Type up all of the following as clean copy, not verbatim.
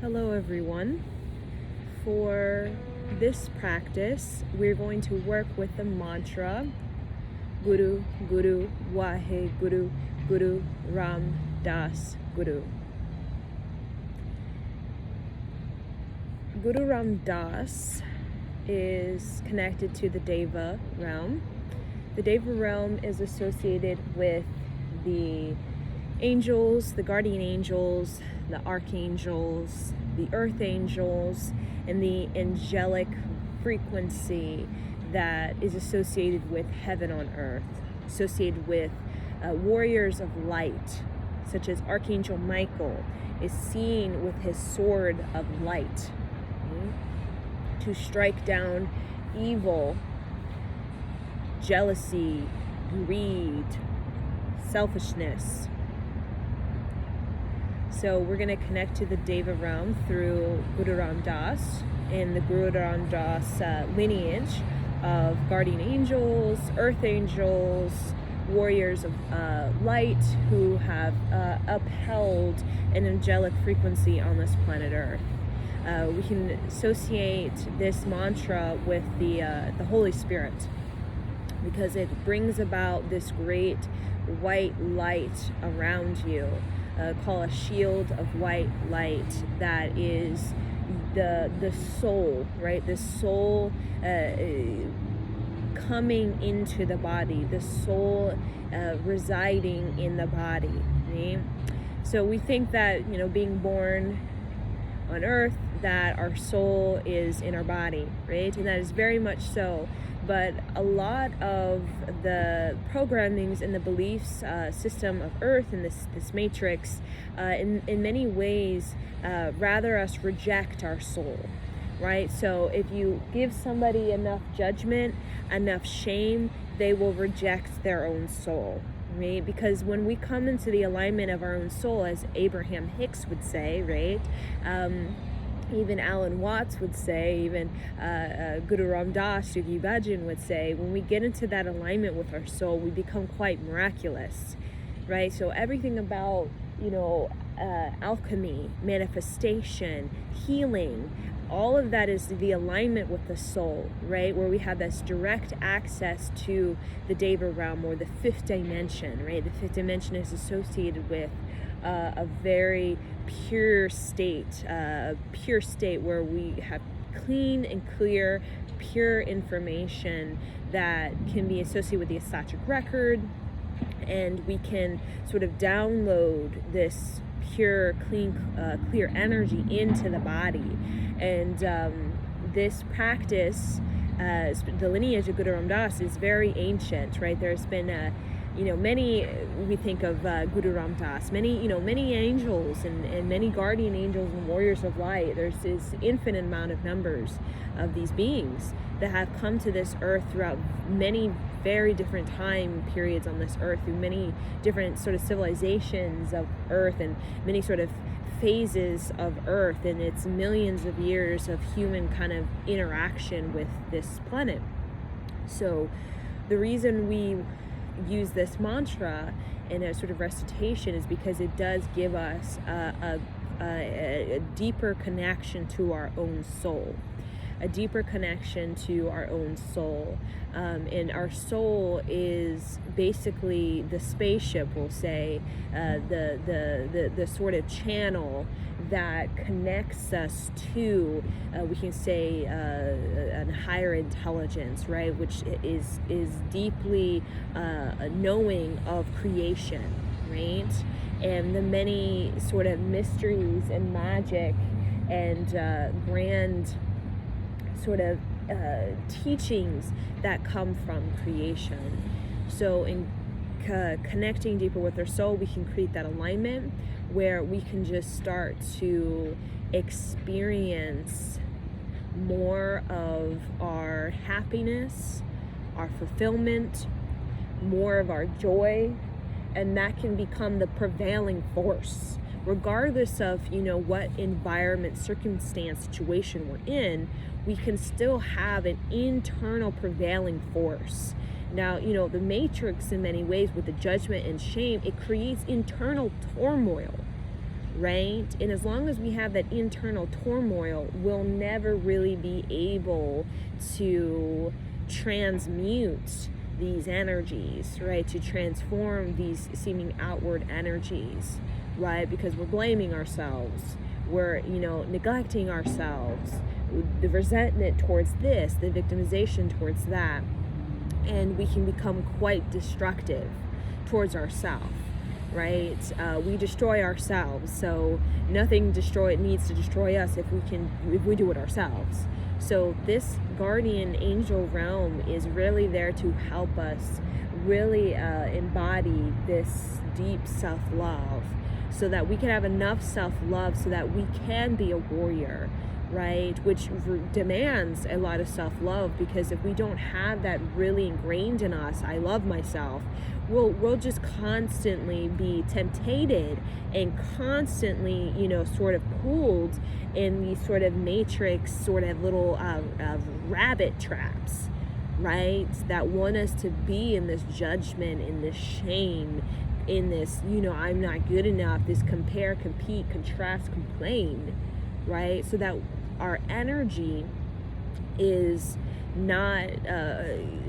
Hello everyone. For this practice, we're going to work with the mantra Guru Guru Wahe Guru Guru Ram Das Guru. Guru Ram Das is connected to the Deva realm. The Deva realm is associated with the angels, the guardian angels, the archangels, the earth angels, and the angelic frequency that is associated with heaven on earth, associated with warriors of light, such as Archangel Michael is seen with his sword of light, to strike down evil, jealousy, greed, selfishness. So we're going to connect to the Deva realm through Guru Ram Das and the Guru Ram Das lineage of guardian angels, earth angels, warriors of light who have upheld an angelic frequency on this planet Earth. We can associate this mantra with the Holy Spirit because it brings about this great white light around you. Call a shield of white light that is the soul, right? The soul coming into the body, the soul residing in the body, right? So we think that, being born on earth, that our soul is in our body, right? And that is very much so. But a lot of the programmings and the beliefs system of earth and this matrix, in many ways, rather us reject our soul, right? So if you give somebody enough judgment, enough shame, they will reject their own soul, right? Because when we come into the alignment of our own soul, as Abraham Hicks would say, right? Even Alan Watts would say, even Guru Ram Das, Yogi Bhajan would say, when we get into that alignment with our soul, we become quite miraculous, right? So everything about, alchemy, manifestation, healing, all of that is the alignment with the soul, right? Where we have this direct access to the Deva realm or the fifth dimension, right? The fifth dimension is associated with a very pure state where we have clean and clear, pure information that can be associated with the Akashic record, and we can sort of download this pure, clean, clear energy into the body. And this practice, the lineage of Guru Ram Das is very ancient, right? There's been many, we think of Guru Ram Das, many angels and many guardian angels and warriors of light. There's this infinite amount of numbers of these beings that have come to this earth throughout many very different time periods on this earth, through many different sort of civilizations of earth and many sort of phases of earth and its millions of years of human kind of interaction with this planet. So the reason we use this mantra in a sort of recitation is because it does give us a deeper connection to our own soul, and our soul is basically the spaceship, we'll say, the sort of channel that connects us to, we can say, a higher intelligence, right, which is deeply knowing of creation, right, and the many sort of mysteries and magic and grand sort of teachings that come from creation. So in connecting deeper with our soul, we can create that alignment where we can just start to experience more of our happiness, our fulfillment, more of our joy, and that can become the prevailing force. Regardless of, what environment, circumstance, situation we're in, we can still have an internal prevailing force. Now, the matrix in many ways with the judgment and shame, it creates internal turmoil, right? And as long as we have that internal turmoil, we'll never really be able to transmute these energies, right? To transform these seeming outward energies, right? Because we're blaming ourselves, we're, neglecting ourselves, the resentment towards this, the victimization towards that, and we can become quite destructive towards ourselves, right? We destroy ourselves, so nothing needs to destroy us if we do it ourselves. So this guardian angel realm is really there to help us really embody this deep self-love, so that we can have enough self-love so that we can be a warrior, right? Which demands a lot of self-love, because if we don't have that really ingrained in us, I love myself, we'll just constantly be tempted and constantly, sort of pulled in these sort of matrix, sort of little rabbit traps, right? That want us to be in this judgment, in this shame, in this, I'm not good enough, this compare, compete, contrast, complain, right? So that our energy is not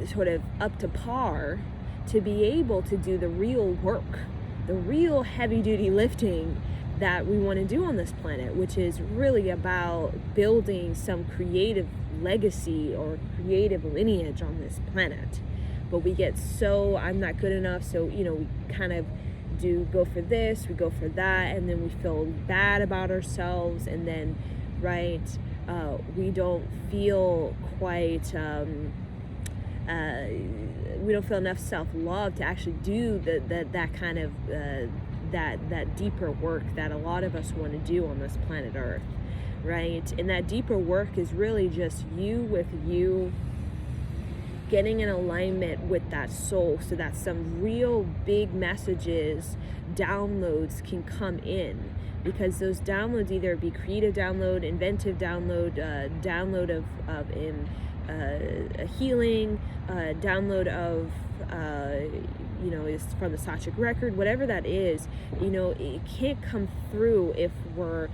sort of up to par to be able to do the real work, the real heavy-duty lifting that we want to do on this planet, which is really about building some creative legacy or creative lineage on this planet. But we get so, I'm not good enough, so, we kind of go for this, we go for that, and then we feel bad about ourselves, and then, right, we don't feel quite, we don't feel enough self-love to actually do that kind of, that deeper work that a lot of us want to do on this planet Earth, right? And that deeper work is really just you with you, getting in alignment with that soul, so that some real big messages, downloads can come in. Because those downloads either be creative download, inventive download, download of a healing, download of is from the Sachic record, whatever that is, it can't come through if we're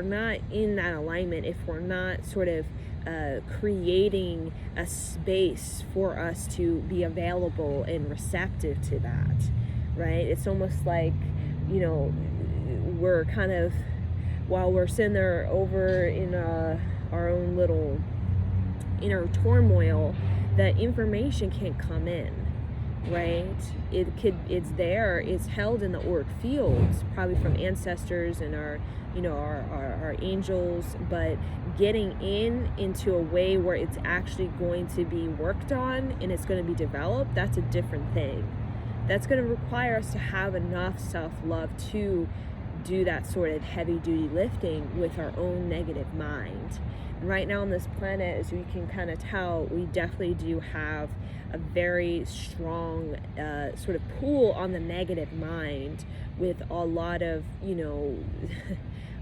not in that alignment, if we're not sort of creating a space for us to be available and receptive to that, right? It's almost like, we're kind of, while we're sitting there over in our own little inner turmoil, that information can't come in, right? It's there, it's held in the auric fields, probably from ancestors and our angels, but getting into a way where it's actually going to be worked on and it's going to be developed, that's a different thing. That's going to require us to have enough self-love to do that sort of heavy-duty lifting with our own negative mind. And right now on this planet, as we can kind of tell, we definitely do have a very strong sort of pull on the negative mind, with a lot of,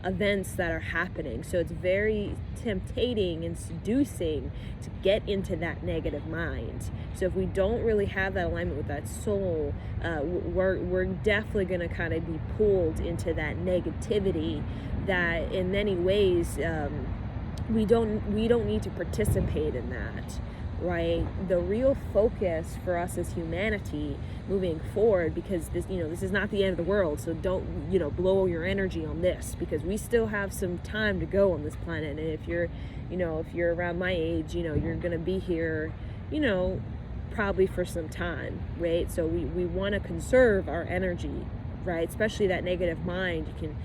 events that are happening. So it's very tempting and seducing to get into that negative mind. So if we don't really have that alignment with that soul, we're definitely going to kind of be pulled into that negativity that in many ways we don't need to participate in that, right? The real focus for us as humanity moving forward, because this is not the end of the world, so don't blow your energy on this, because we still have some time to go on this planet. And if you're around my age, you're gonna be here probably for some time, right? So we want to conserve our energy, right? Especially that negative mind. You can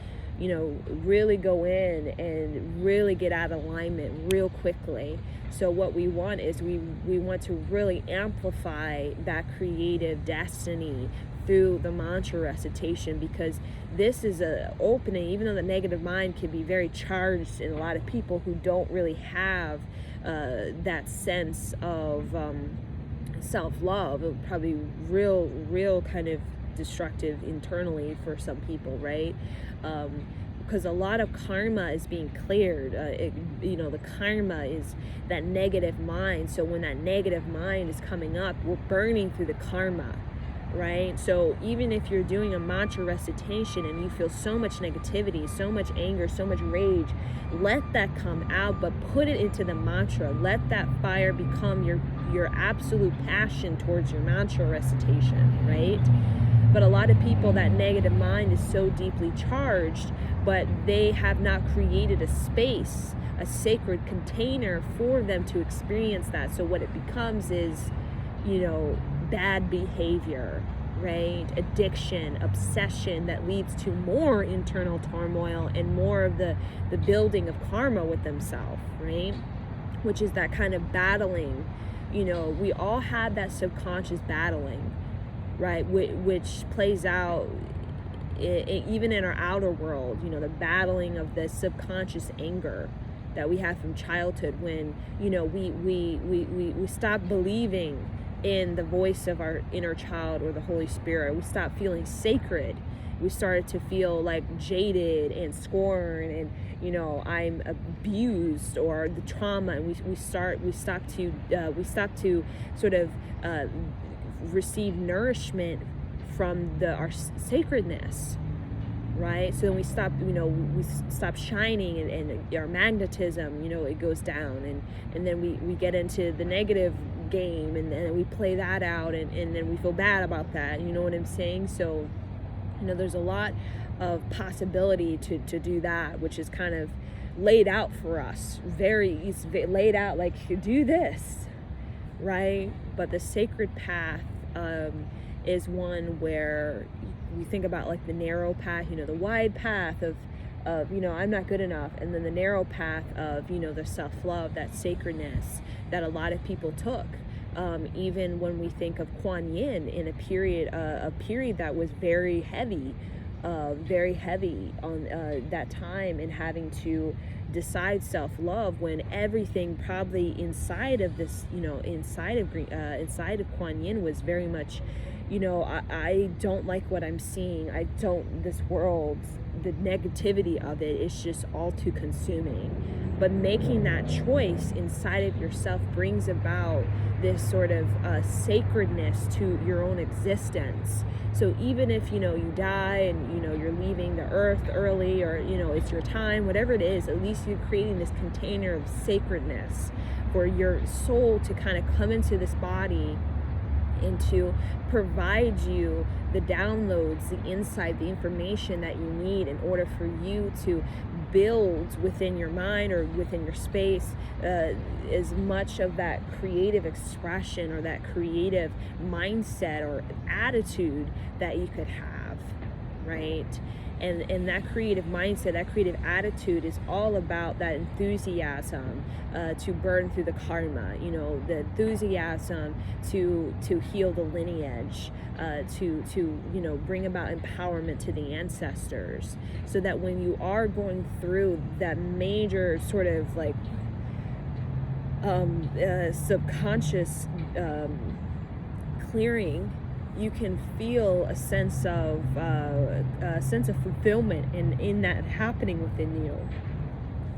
really go in and really get out of alignment real quickly. So what we want is we want to really amplify that creative destiny through the mantra recitation, because this is a opening, even though the negative mind can be very charged in a lot of people who don't really have that sense of self-love, probably real kind of destructive internally for some people, right? Because a lot of karma is being cleared. The karma is that negative mind. So when that negative mind is coming up, we're burning through the karma, right? So even if you're doing a mantra recitation and you feel so much negativity, so much anger, so much rage, let that come out, but put it into the mantra. Let that fire become your absolute passion towards your mantra recitation, right? But a lot of people, that negative mind is so deeply charged, but they have not created a space, a sacred container for them to experience that. So what it becomes is, bad behavior, right? Addiction, obsession that leads to more internal turmoil and more of the building of karma with themselves, right? Which is that kind of battling. We all have that subconscious battling, right? Which plays out even in our outer world, the battling of the subconscious anger that we have from childhood when, we stop believing in the voice of our inner child or the Holy Spirit. We stopped feeling sacred. We started to feel like jaded and scorned, and I'm abused, or the trauma, and we stop to sort of receive nourishment from our sacredness, right? So then we stop shining, and our magnetism, it goes down, and then we get into the negative game, and then we play that out, and then we feel bad about that. You know what I'm saying? So there's a lot of possibility to do that, which is kind of laid out for us. It's laid out like, you do this, right? But the sacred path is one where you think about like the narrow path, the wide path of I'm not good enough, and then the narrow path of the self-love, that sacredness that a lot of people took. Even when we think of Kuan Yin in a period that was very heavy on that time, and having to decide self-love when everything probably inside of this, inside of Kuan Yin was very much, I don't like what I'm seeing. This world, the negativity of it is just all too consuming. But making that choice inside of yourself brings about this sort of sacredness to your own existence. So even if you die and you're leaving the earth early, or it's your time, whatever it is, at least you're creating this container of sacredness for your soul to kind of come into this body and to provide you the downloads, the insight, the information that you need in order for you to build within your mind or within your space as much of that creative expression or that creative mindset or attitude that you could have, right? And that creative mindset, that creative attitude is all about that enthusiasm to burn through the karma, the enthusiasm to heal the lineage, to bring about empowerment to the ancestors, so that when you are going through that major sort of like subconscious clearing, you can feel a sense of fulfillment in that happening within you,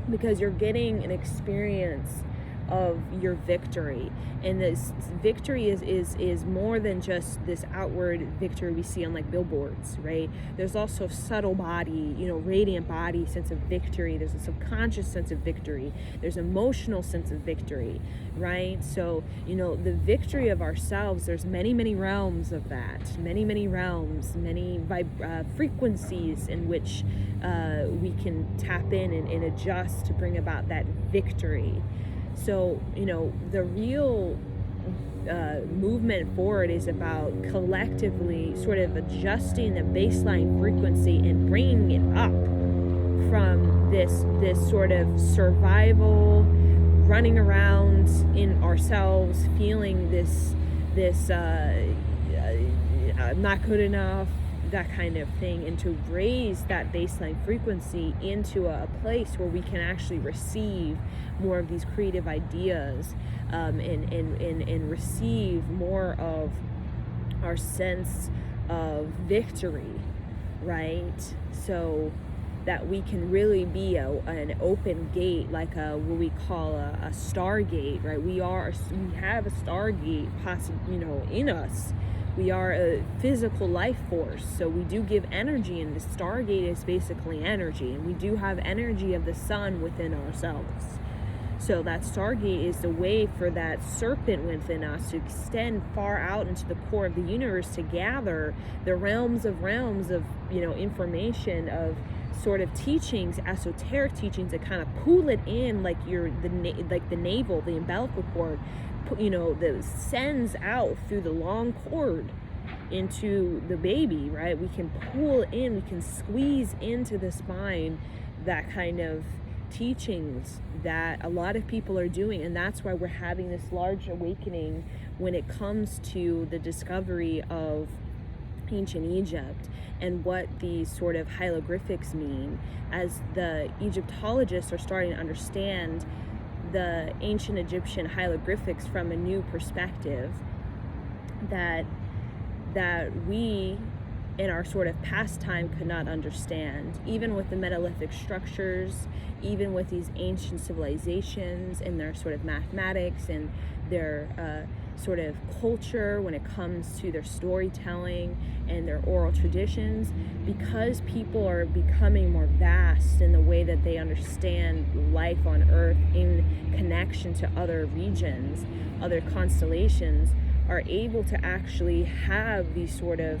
because you're getting an experience of your victory. And this victory is more than just this outward victory we see on like billboards, right? There's also subtle body, radiant body sense of victory. There's a subconscious sense of victory. There's emotional sense of victory, right? So the victory of ourselves, there's many realms of that, many realms, many frequencies in which we can tap in and adjust to bring about that victory. So, the real movement forward is about collectively sort of adjusting the baseline frequency and bringing it up from this sort of survival, running around in ourselves, feeling this I'm not good enough, that kind of thing, and to raise that baseline frequency into a place where we can actually receive more of these creative ideas, and receive more of our sense of victory, right? So that we can really be an open gate, like what we call a stargate, right? We have a stargate, possibly, in us, We are a physical life force, so we do give energy, and the Stargate is basically energy, and we do have energy of the sun within ourselves. So that Stargate is the way for that serpent within us to extend far out into the core of the universe to gather the realms of information, of sort of teachings, esoteric teachings, that kind of pull it in like the navel, the umbilical cord, that sends out through the long cord into the baby, right? We can pull in, we can squeeze into the spine that kind of teachings that a lot of people are doing, and that's why we're having this large awakening when it comes to the discovery of ancient Egypt and what these sort of hieroglyphics mean, as the Egyptologists are starting to understand the ancient Egyptian hieroglyphics from a new perspective that we in our sort of past time could not understand, even with the metallithic structures, even with these ancient civilizations and their sort of mathematics and their sort of culture when it comes to their storytelling and their oral traditions, because people are becoming more vast in the way that they understand life on Earth in connection to other regions, other constellations, are able to actually have these sort of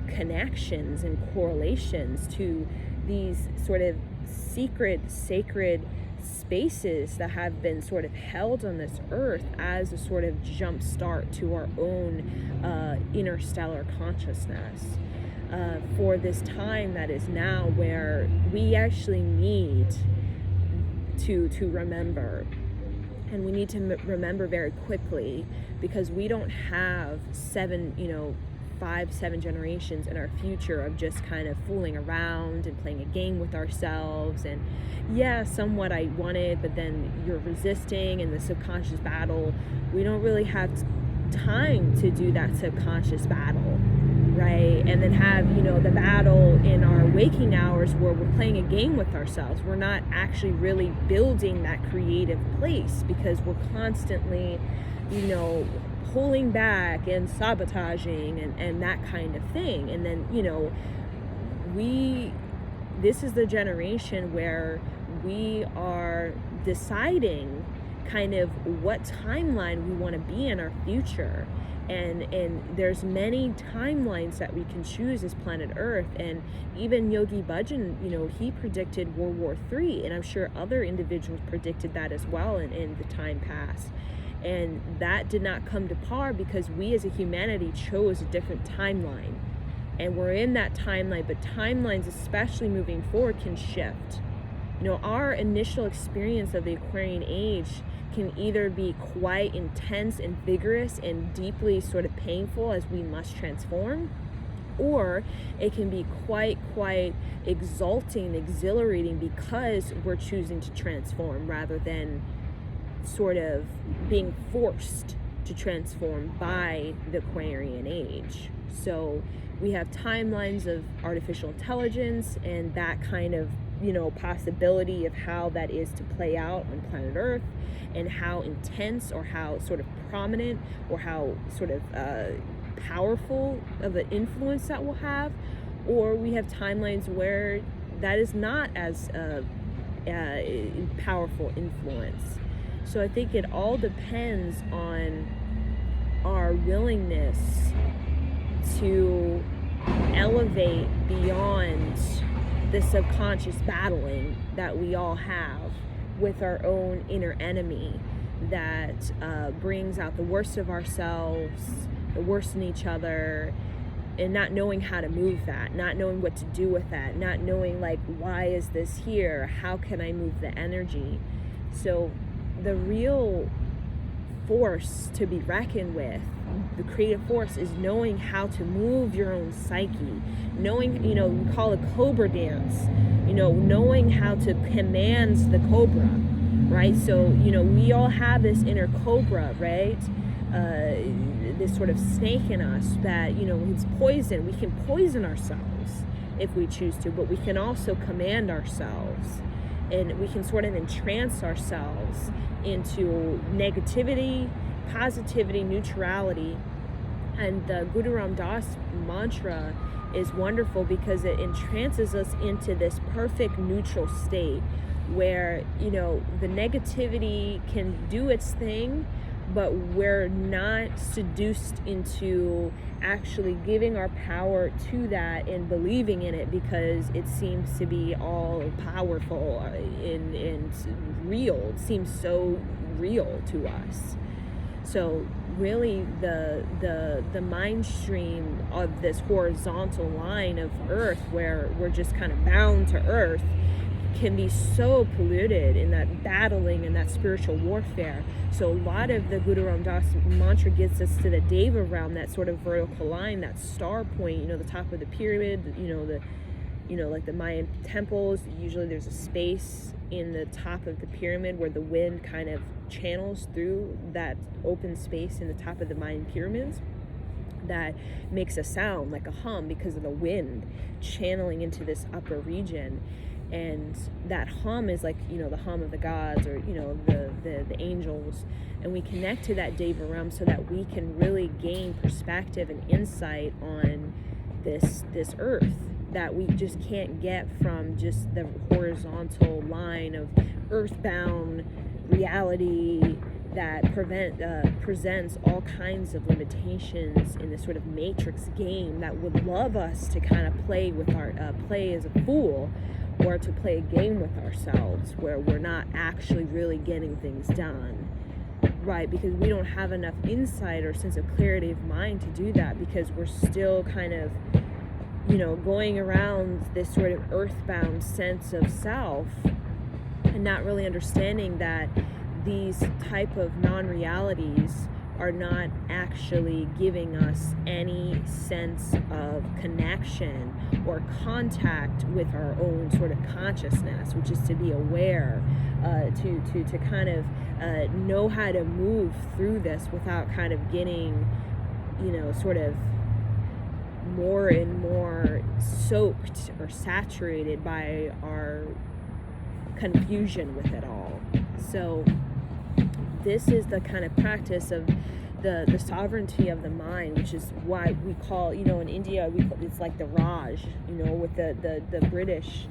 connections and correlations to these sort of secret, sacred spaces that have been sort of held on this earth as a sort of jump start to our own interstellar consciousness for this time that is now, where we actually need to remember. And we need to remember very quickly, because we don't have 5-7 generations in our future of just kind of fooling around and playing a game with ourselves. And yeah, somewhat I wanted, but then you're resisting in the subconscious battle. We don't really have time to do that subconscious battle, right? And then have, the battle in our waking hours where we're playing a game with ourselves. We're not actually really building that creative place, because we're constantly, pulling back and sabotaging and that kind of thing. And then, this is the generation where we are deciding kind of what timeline we want to be in our future. And there's many timelines that we can choose as planet Earth. And even Yogi Bhajan, he predicted World War III, and I'm sure other individuals predicted that as well in the time past. And that did not come to par, because we as a humanity chose a different timeline. And we're in that timeline, but timelines, especially moving forward, can shift. Our initial experience of the Aquarian age can either be quite intense and vigorous and deeply sort of painful as we must transform, or it can be quite exalting, exhilarating, because we're choosing to transform rather than sort of being forced to transform by the Aquarian age. So we have timelines of artificial intelligence and that kind of possibility of how that is to play out on planet Earth, and how intense or how sort of prominent or how sort of powerful of an influence that will have. Or we have timelines where that is not as powerful influence. So I think it all depends on our willingness to elevate beyond the subconscious battling that we all have with our own inner enemy that brings out the worst of ourselves, the worst in each other, and not knowing how to move that, not knowing what to do with that, not knowing why is this here? How can I move the energy? So the real force to be reckoned with, the creative force, is knowing how to move your own psyche, knowing, we call it cobra dance, knowing how to command the cobra, right? So, we all have this inner cobra, right? This sort of snake in us that, it's poison. We can poison ourselves if we choose to, but we can also command ourselves, and we can sort of entrance ourselves into negativity, positivity, neutrality, And the Guru Ram Das mantra is wonderful because it entrances us into this perfect neutral state where, you know, the negativity can do its thing, but we're not seduced into actually giving our power to that and believing in it because it seems to be all powerful and real. It seems so real to us. So really the mind stream of this horizontal line of earth where we're just kind of bound to earth can be so polluted in that battling and that spiritual warfare. So a lot of the Guru Ram Das mantra gets us to the Deva realm, that sort of vertical line, that star point, you know, the top of the pyramid, like the Mayan temples. Usually there's a space in the top of the pyramid where the wind kind of channels through that open space in the top of the Mayan pyramids that makes a sound like a hum because of the wind channeling into this upper region. And that hum is like, you know, the hum of the gods, or, you know, the angels. And we connect to that Deva realm so that we can really gain perspective and insight on this earth that we just can't get from just the horizontal line of earthbound reality that presents all kinds of limitations in this sort of matrix game that would love us to kind of play as a fool, or to play a game with ourselves where we're not actually really getting things done, right? Because we don't have enough insight or sense of clarity of mind to do that, because we're still kind of, you know, going around this sort of earthbound sense of self and not really understanding that these type of non-realities are not actually giving us any sense of connection or contact with our own sort of consciousness, which is to be aware, to kind of know how to move through this without kind of getting, you know, sort of more and more soaked or saturated by our confusion with it all. So this is the kind of practice of the sovereignty of the mind, which is why we call, you know, in India, it's like the Raj, you know, with the British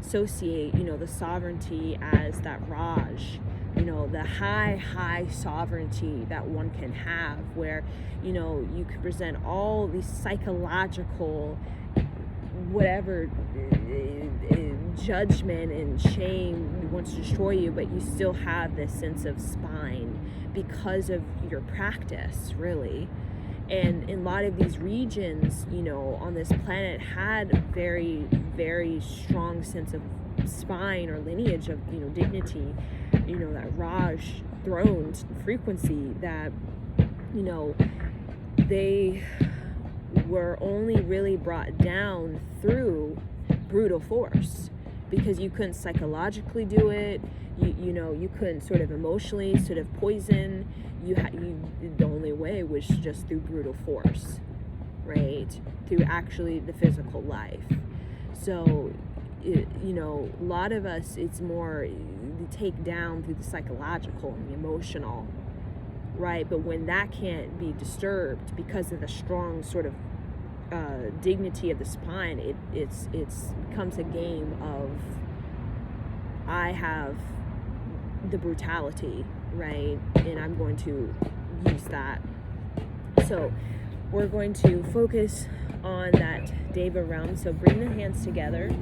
associate, you know, the sovereignty as that Raj, you know, the high sovereignty that one can have, where, you know, you can present all these psychological whatever judgment and shame wants to destroy you, but you still have this sense of spine because of your practice, really. And in a lot of these regions, you know, on this planet had a very, very strong sense of spine or lineage of, you know, dignity, you know, that Raj throne frequency that, you know, they were only really brought down through brutal force, because you couldn't psychologically do it. You know, you couldn't sort of emotionally sort of poison. The only way was just through brutal force, right? Through actually the physical life. So, you know, a lot of us, it's more the take down through the psychological and the emotional, right? But when that can't be disturbed because of the strong sort of dignity of the spine, it becomes a game of, I have the brutality, right? And I'm going to use that. So we're going to focus on that Deva realm. So bring the hands together.